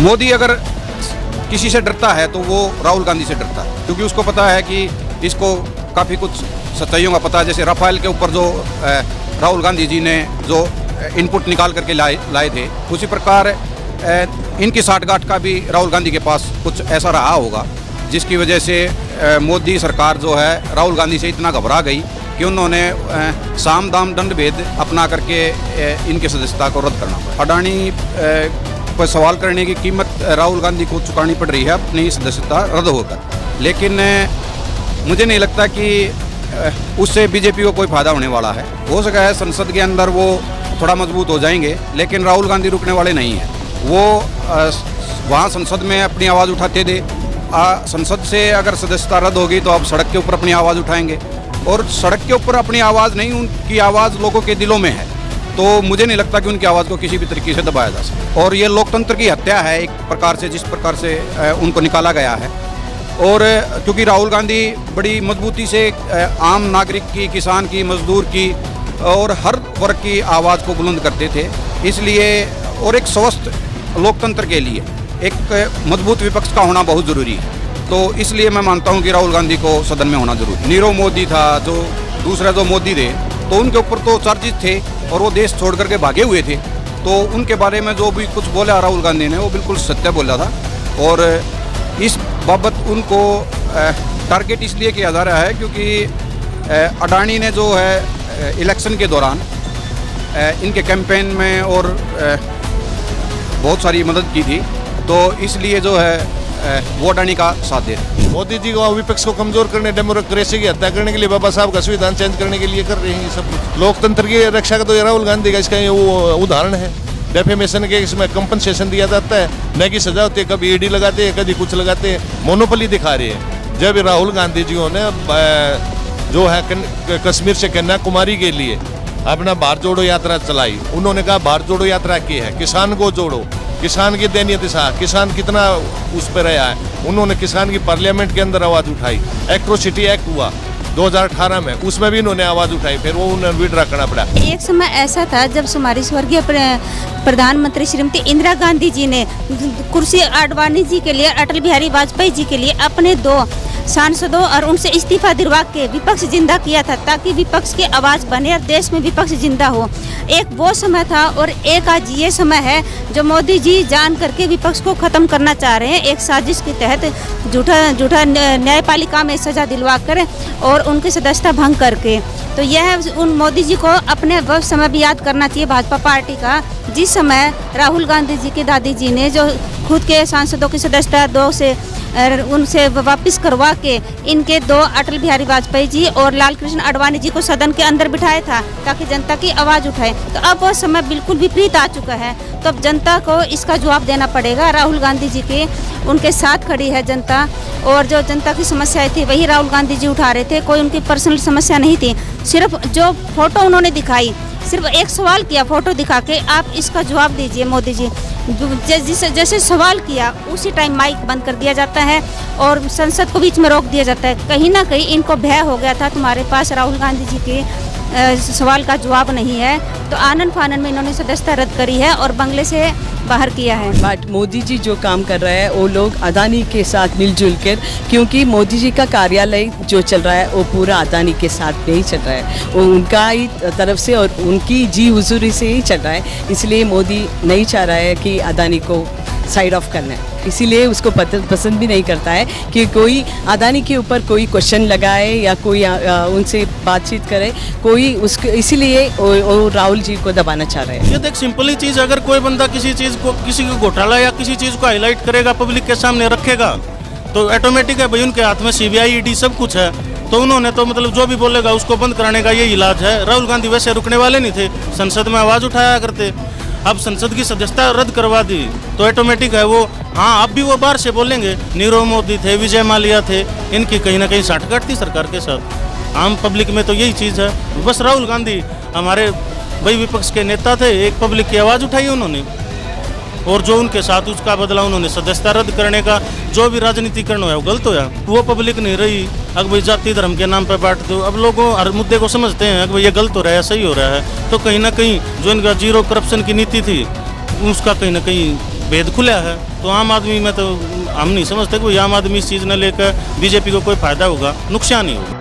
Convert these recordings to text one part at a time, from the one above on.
मोदी अगर किसी से डरता है तो वो राहुल गांधी से डरता है, क्योंकि उसको पता है कि इसको काफ़ी कुछ सच्चाइयों का पता है। जैसे राफेल के ऊपर जो राहुल गांधी जी ने जो इनपुट निकाल करके लाए थे, उसी प्रकार इनकी साठगांठ का भी राहुल गांधी के पास कुछ ऐसा रहा होगा, जिसकी वजह से मोदी सरकार जो है राहुल गांधी से इतना घबरा गई कि उन्होंने साम दाम दंड भेद अपना करके इनके सदस्यता को रद्द करना पड़ा। अडानी पर सवाल करने की कीमत राहुल गांधी को चुकानी पड़ रही है अपनी सदस्यता रद्द होकर, लेकिन मुझे नहीं लगता कि उससे बीजेपी को कोई फ़ायदा होने वाला है। हो सका है संसद के अंदर वो थोड़ा मजबूत हो जाएंगे, लेकिन राहुल गांधी रुकने वाले नहीं हैं। वो वहाँ संसद में अपनी आवाज़ उठाते थे, संसद से अगर सदस्यता रद्द होगी तो अब सड़क के ऊपर अपनी आवाज़ उठाएंगे, और सड़क के ऊपर अपनी आवाज़ नहीं, उनकी आवाज़ लोगों के दिलों में है। तो मुझे नहीं लगता कि उनकी आवाज़ को किसी भी तरीके से दबाया जा सके, और ये लोकतंत्र की हत्या है एक प्रकार से, जिस प्रकार से उनको निकाला गया है। और क्योंकि राहुल गांधी बड़ी मजबूती से आम नागरिक की, किसान की, मजदूर की और हर वर्ग की आवाज़ को बुलंद करते थे, इसलिए और एक स्वस्थ लोकतंत्र के लिए एक मजबूत विपक्ष का होना बहुत ज़रूरी है। तो इसलिए मैं मानता हूं कि राहुल गांधी को सदन में होना जरूरी। नीरव मोदी था, जो दूसरा जो मोदी थे, तो उनके ऊपर तो चार्जेस थे और वो देश छोड़ करके भागे हुए थे। तो उनके बारे में जो भी कुछ बोला राहुल गांधी ने, वो बिल्कुल सत्य बोला था, और इस बाबत उनको टारगेट इसलिए किया जा रहा है क्योंकि अडानी ने जो है इलेक्शन के दौरान इनके कैंपेन में और बहुत सारी मदद की थी, तो इसलिए जो है वो अडानी का साथ दे रहे। मोदी जी को विपक्ष को कमजोर करने, डेमोक्रेसी की हत्या करने के लिए, बाबा साहब का संविधान चेंज करने के लिए कर रहे हैं ये सब कुछ। लोकतंत्र की रक्षा का तो राहुल गांधी का इसका वो उदाहरण है। डेफेमेशन के इसमें कंपनसेशन दिया जाता है, न कि सजा होती है। कभी ईडी लगाते हैं, कभी कुछ लगाते हैं, मोनोपोली दिखा रहे हैं। जब राहुल गांधी जी ने जो है कश्मीर से कन्याकुमारी के लिए अपना भारत जोड़ो यात्रा चलाई, उन्होंने कहा भारत जोड़ो यात्रा की है, किसान को जोड़ो, किसान की दयनीय दिशा, किसान कितना उस पर रहा है। उन्होंने किसान की पार्लियामेंट के अंदर आवाज़ उठाई। एट्रोसिटी एक्ट हुआ 2018 में, उसमें भी इन्होंने आवाज़ उठाई, फिर वो उन्हें विड्रा करना पड़ा। एक समय ऐसा था जब हमारी स्वर्गीय प्रधानमंत्री श्रीमती इंदिरा गांधी जी ने कुर्सी आडवाणी जी के लिए, अटल बिहारी वाजपेयी जी के लिए अपने 2 सांसदों और उनसे इस्तीफा दिलवा के विपक्ष जिंदा किया था, ताकि विपक्ष की आवाज़ बने और देश में विपक्ष जिंदा हो। एक वो समय था, और एक आज ये समय है जो मोदी जी जान करके विपक्ष को ख़त्म करना चाह रहे हैं, एक साजिश के तहत झूठा न्यायपालिका में सजा दिलवा कर और उनकी सदस्यता भंग करके। तो यह उन मोदी जी को अपने वह समय भी याद करना चाहिए भाजपा पार्टी का, जिस समय राहुल गांधी जी की दादी जी ने जो खुद के सांसदों की सदस्यता 2 से उनसे वापस करवा के इनके 2 अटल बिहारी वाजपेयी जी और लाल कृष्ण आडवाणी जी को सदन के अंदर बिठाया था, ताकि जनता की आवाज़ उठाए। तो अब वो समय बिल्कुल विपरीत आ चुका है, तो अब जनता को इसका जवाब देना पड़ेगा। राहुल गांधी जी के उनके साथ खड़ी है जनता, और जो जनता की समस्याएं थी वही राहुल गांधी जी उठा रहे थे। कोई उनकी पर्सनल समस्या नहीं थी, सिर्फ जो फोटो उन्होंने दिखाई, सिर्फ एक सवाल किया फोटो दिखा के, आप इसका जवाब दीजिए मोदी जी। जैसे सवाल किया उसी टाइम माइक बंद कर दिया जाता है और संसद को बीच में रोक दिया जाता है। कहीं ना कहीं इनको भय हो गया था तुम्हारे पास राहुल गांधी जी के सवाल का जवाब नहीं है, तो आनन फानन में इन्होंने सदस्यता रद्द करी है और बंगले से बाहर किया है। बट मोदी जी जो काम कर रहे हैं वो लोग अदानी के साथ मिलजुल कर, क्योंकि मोदी जी का कार्यालय जो चल रहा है वो पूरा अदानी के साथ नहीं चल रहा है, वो उनका ही तरफ से और उनकी जी हुजूरी से ही चल रहा है। इसलिए मोदी नहीं चाह रहा है कि अदानी को साइड ऑफ करना है, इसीलिए उसको पसंद भी नहीं करता है कि कोई अदानी के ऊपर कोई क्वेश्चन लगाए या कोई उनसे बातचीत करे कोई उसको, इसीलिए वो राहुल जी को दबाना चाह रहे हैं। ये देख सिंपली चीज़, अगर कोई बंदा किसी चीज़ को, किसी को घोटाला या किसी चीज़ को हाईलाइट करेगा, पब्लिक के सामने रखेगा, तो ऑटोमेटिक है भाई उनके हाथ में CBI ED सब कुछ है, तो उन्होंने तो मतलब जो भी बोलेगा उसको बंद कराने का यही इलाज है। राहुल गांधी वैसे रुकने वाले नहीं थे, संसद में आवाज़ उठाया करते, अब संसद की सदस्यता रद्द करवा दी तो ऑटोमेटिक है वो, हाँ अब भी वो बाहर से बोलेंगे। नीरव मोदी थे, विजय माल्या थे, इनकी कहीं ना कहीं साठगांठ थी सरकार के साथ। आम पब्लिक में तो यही चीज़ है। बस राहुल गांधी हमारे भाई विपक्ष के नेता थे, एक पब्लिक की आवाज़ उठाई उन्होंने, और जो उनके साथ उसका बदला उन्होंने सदस्यता रद्द करने का जो भी राजनीतिकरण है वो गलत होया। वो पब्लिक नहीं रही, अगर भाई जाति धर्म के नाम पर बांट दो। अब लोग हर मुद्दे को समझते हैं कि भाई ये गलत हो रहा है, सही हो रहा है, तो कहीं ना कहीं जो इनका जीरो करप्शन की नीति थी उसका कहीं ना कहीं भेद खुला है। तो आम आदमी में तो हम नहीं समझते कि आम आदमी इस चीज़ ने लेकर बीजेपी को कोई फायदा होगा, नुकसान ही होगा।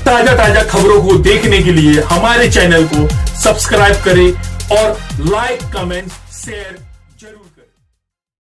ताजा खबरों को देखने के लिए हमारे चैनल को सब्सक्राइब करें और लाइक, कमेंट, शेयर